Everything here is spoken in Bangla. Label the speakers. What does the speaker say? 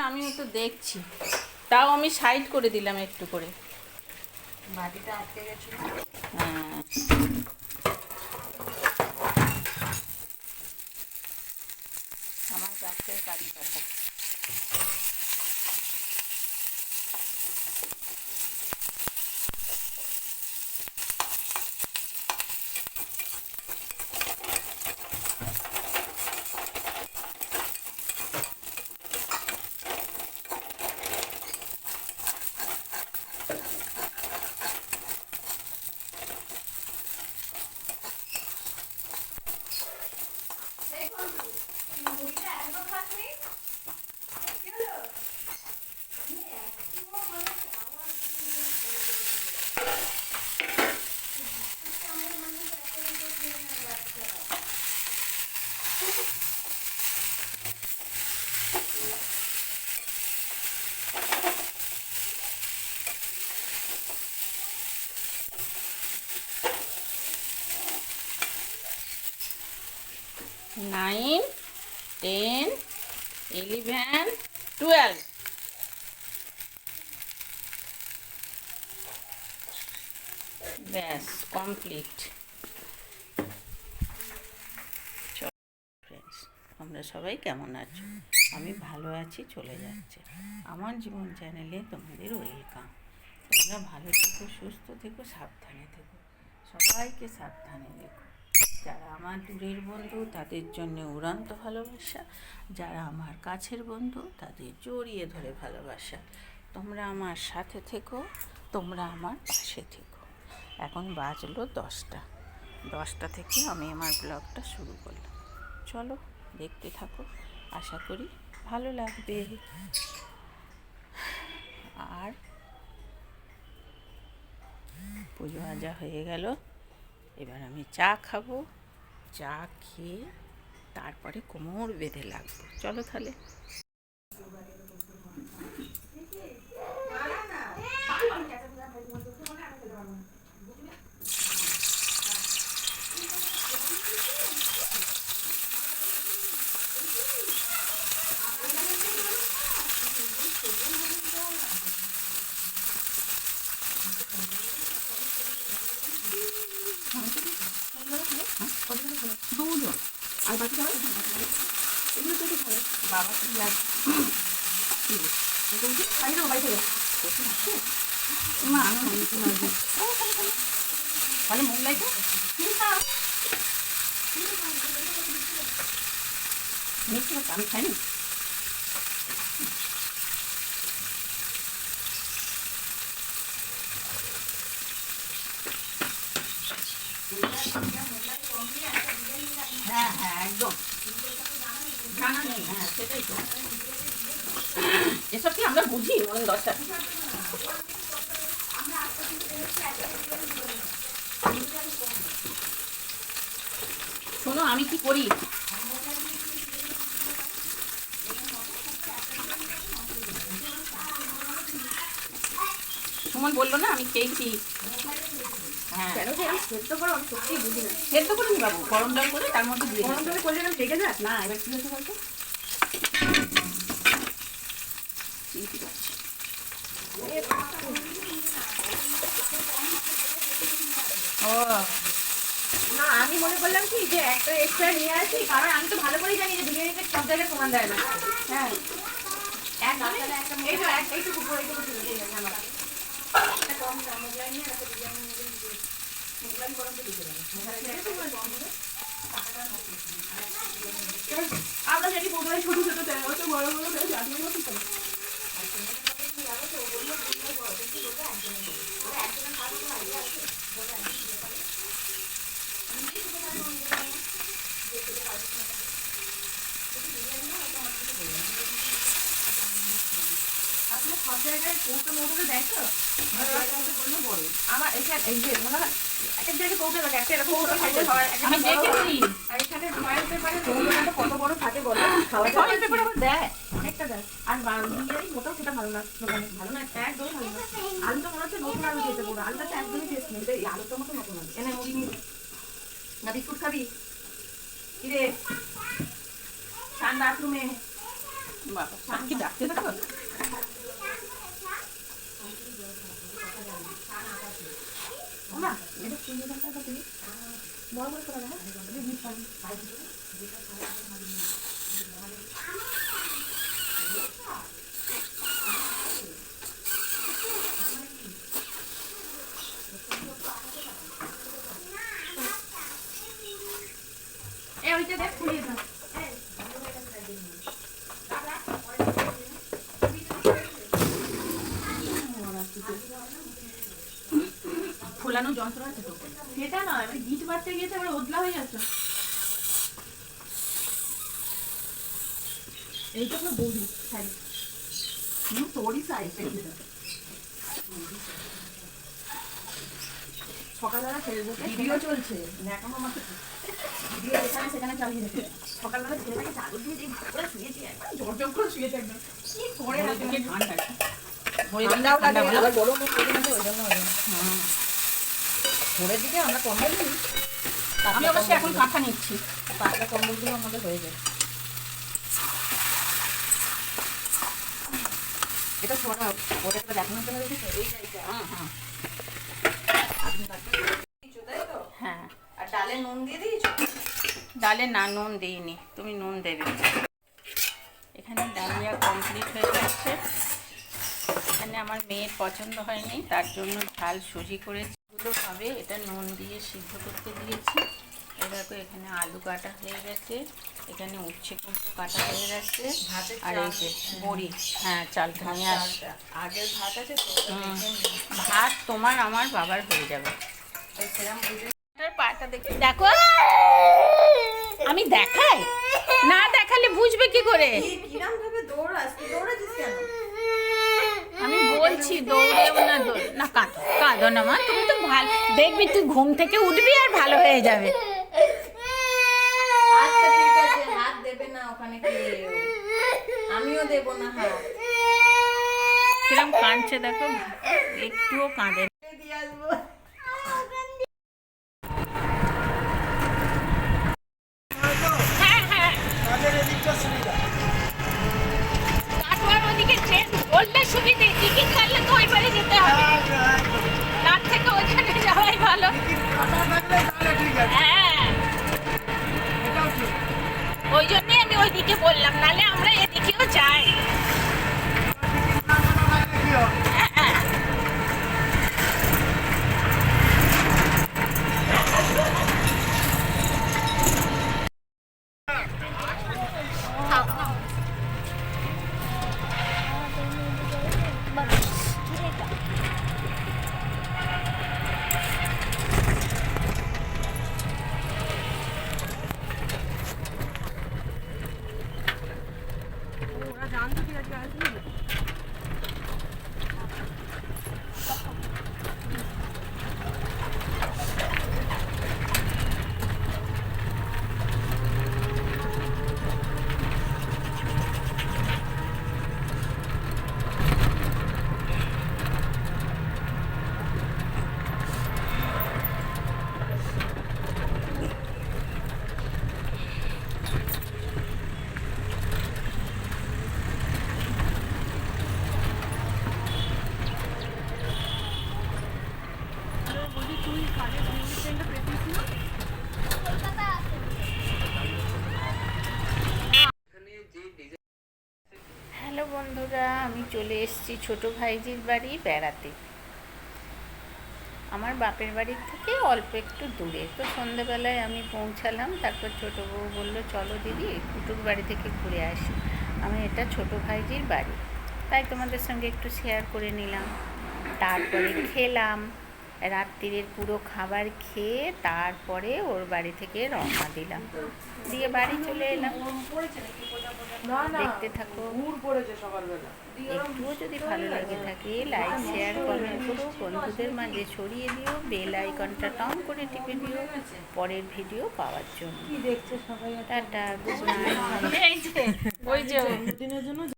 Speaker 1: আমিও তো দেখছি, তাও আমি সাইড করে দিলাম একটু করে।
Speaker 2: বাটিটা আটকে গেছিল।
Speaker 1: হ্যাঁ, আমার গাছের কারি পাতা। নাইন, 10, 11, 12। ব্যাস কমপ্লিট। ফ্রেন্ডস, তোমরা সবাই কেমন আছো? আমি ভালো আছি, চলে যাচ্ছে। আমার জীবন চ্যানেলে তোমাদের ওয়েলকাম। তোমরা ভালো থেকো, সুস্থ থেকো, সাবধানে থেকো। সবাইকে সাবধানে রেখো। যারা আমার দূরের বন্ধু তাদের জন্য উড়ান্ত ভালোবাসা, যারা আমার কাছের বন্ধু তাদের জড়িয়ে ধরে ভালোবাসা। তোমরা আমার সাথে থেকো, তোমরা আমার পাশে থেকো। এখন বাজলো 10টা। 10টা থেকে আমি আমার ব্লগটা শুরু করলাম। চলো দেখতে থাকো, আশা করি ভালো লাগবে। আর পুজো আজা হয়ে গেল, এবার আমি চা খাবো। চা খেয়ে তারপরে কোমর বেঁধে লাগবো। চলো তাহলে। দুজন আর বাকি এগুলো তো খাবে বাবা। কি লাগবে খাই না বাড়ি থেকে মা তাহলে মোগলাই তো মিষ্টি আমি খাইনি। হ্যাঁ হ্যাঁ একদম জানা নেই। হ্যাঁ সেটাই তো, এসব কি আমরা বুঝি? বলেন 10টা শোনো আমি কি করি। সুমন বললো না আমি খেয়েছি। হ্যাঁ সেদ্ধ করো, আমি সত্যিই বুঝি না। সেদ্ধ করে নি বাবু, গরম জল করে তার মধ্যে দিয়ে গরম জলে করলে আমি ঢেকে যায় না। এবার কি হচ্ছে বলতো, ও না আমি মনে করলাম কি যে একটা এক্সট্রা নিয়ে আসি, কারণ আমি তো ভালো করেই জানি যে বিরিয়ানিতে সব জায়গায় সমান দেয় না। হ্যাঁ এই তো এইটুকু এইটুকু ছিল, ঠিক আছে আমার একটা কম মোগলাই নিয়ে একটা বিরিয়ানি মোগলাই গরম করে দিতে হবে। আমরা যদি মোগলাই ছোট ছোট দেয় অত বড় বড় দেয় জানি না কি করে। আসলে সব জায়গায় কৌটো মৌটো দেয় তো, আমার এখানে এই যে মনে হয় এক এক জায়গায় কৌটো লাগে, একটা এরকম ছোট সাইজে হয়, আমি দেখেছি। আর এখানে ফয়েল পেপারে কৌটোটা কত বড় থাকে বলো, ফয়েল পেপার আবার দেয় অনেকটা দেয়। আর বিরিয়ানি মোটাও সেটা ভালো না, ভালো না একদমই ভালো না। আলু তো মনে হচ্ছে নতুন আলু খেতে পুরো, আলুটা তো একদমই টেস্ট নেই। এই আলুটার মতো নতুন আলু এনে মুড়ি না বিস্কুট খাবি কিরে ঠান্ডা বাথরুমে বাবা কি ডাকতে থাকো।
Speaker 3: ওইটা দেখ খুলে দাও।
Speaker 1: ফোলানো যন্ত্র আছে তো?
Speaker 3: সেটা নয়, আমি গিট বাড়তে গিয়েছে আবার ওদলা হয়ে যাচ্ছে। এইটা তো বৌদি সাইজ,
Speaker 1: তোরই সাইজ।
Speaker 3: সকালবেলা ফেসবুকে
Speaker 1: ভিডিও চলছে।
Speaker 3: দেখানো আমাকে ভিডিও এখানে সেখানে চালিয়ে রেখে সকালবেলা ছেলেটাকে চাদর দিয়ে যে ভালো করে শুয়েছি, একবার জোর করে শুয়েছে একদম। কি করে রাখবে
Speaker 1: ঠান্ডা
Speaker 2: ঠান্ডাও লাগে, আবার গরমও পড়ে গেছে, ওই জন্য ভোরের দিকে আমরা কম্বল নিই,
Speaker 1: আমি অবশ্য এখন কাঁথা নিচ্ছি।
Speaker 2: পাতলা কম্বলগুলো আমাদের হয়ে যায়। এটা শোনা ওটা একটা দেখানোর জন্য রেখেছো এই জায়গা।
Speaker 1: হ্যাঁ,
Speaker 2: আর ডালে নুন দিয়ে দিয়েছো?
Speaker 1: ডালে না, নুন দিইনি, তুমি নুন দেবে। এখানে ডালিয়া কমপ্লিট হয়ে যাচ্ছে। এখানে আমার মেয়ের পছন্দ হয়নি, তার জন্য ঝাল সুজি করেছি। এগুলো হবে, এটা নুন দিয়ে সিদ্ধ করতে দিয়েছি। এরকম এখানে আলু কাটা হয়ে গেছে, এখানে উচ্ছে কুমড়ো কাটা হয়ে গেছে, আর এই যে বড়ি। হ্যাঁ, চালটা নিয়ে আস।
Speaker 2: আগের ভাত আছে তো,
Speaker 1: ভাত তোমার আমার বাবার হয়ে যাবে।
Speaker 2: সেরকম বুঝে
Speaker 1: পাটা দেখে দেখো, আমি দেখাই না, দেখালে বুঝবে কি করে?
Speaker 2: কিরাম ভাবে দৌড়াস, তুই দৌড়াচ্ছিস কেন?
Speaker 1: আমি বলছি দৌড়েও না, না কাঁদো কাঁদো না মা, তুমি তো ভালো দেখবি, তুই ঘুম থেকে উঠবি আর ভালো হয়ে যাবে।
Speaker 2: আচ্ছা ঠিক আছে, হাত দেবে না ওখানে কেউ, আমিও দেব না হাত।
Speaker 1: কিরম কাঁদছে দেখো, একটুও কাঁদে না।
Speaker 2: দিয়ে আসবো।
Speaker 1: হ্যাঁ হ্যাঁ, কাটোয়ার ওদিকে ট্রেন বললে সুবিধে, টিকিট কাটলে তো ওই বাড়ি যেতে হবে, তার থেকে ওইখানে যাওয়াই ভালো। হ্যাঁ, ওই জন্যই আমি ওইদিকে বললাম, নালে আমরা এদিকেও যাই। হ্যাঁ, হ্যালো বন্ধুরা, আমি চলে এসেছি ছোটো ভাইজির বাড়ি বেড়াতে। আমার বাপের বাড়ির থেকে অল্প একটু দূরে, তো সন্ধেবেলায় আমি পৌঁছালাম। তারপর ছোটো বউ বললো চলো দিদি কুটুর বাড়ি থেকে ঘুরে আসি। আমি এটা ছোটো ভাইজির বাড়ি, তাই তোমাদের সঙ্গে একটু শেয়ার করে নিলাম। তারপরে খেলাম, রাত্রিরের পুরো খাবার খেয়ে তারপরে ওর বাড়ি থেকে রওনা দিলাম, দিয়ে বাড়ি চলে এলাম। দেখতে থাকো। একটুও যদি ভালো লেগে থাকে লাইক শেয়ার কমেন্ট করো, বন্ধুদের মাঝে ছড়িয়ে দিও, বেল আইকনটা টন করে টিপে দিও পরের ভিডিও পাওয়ার জন্য। Tata, good night. ওই যে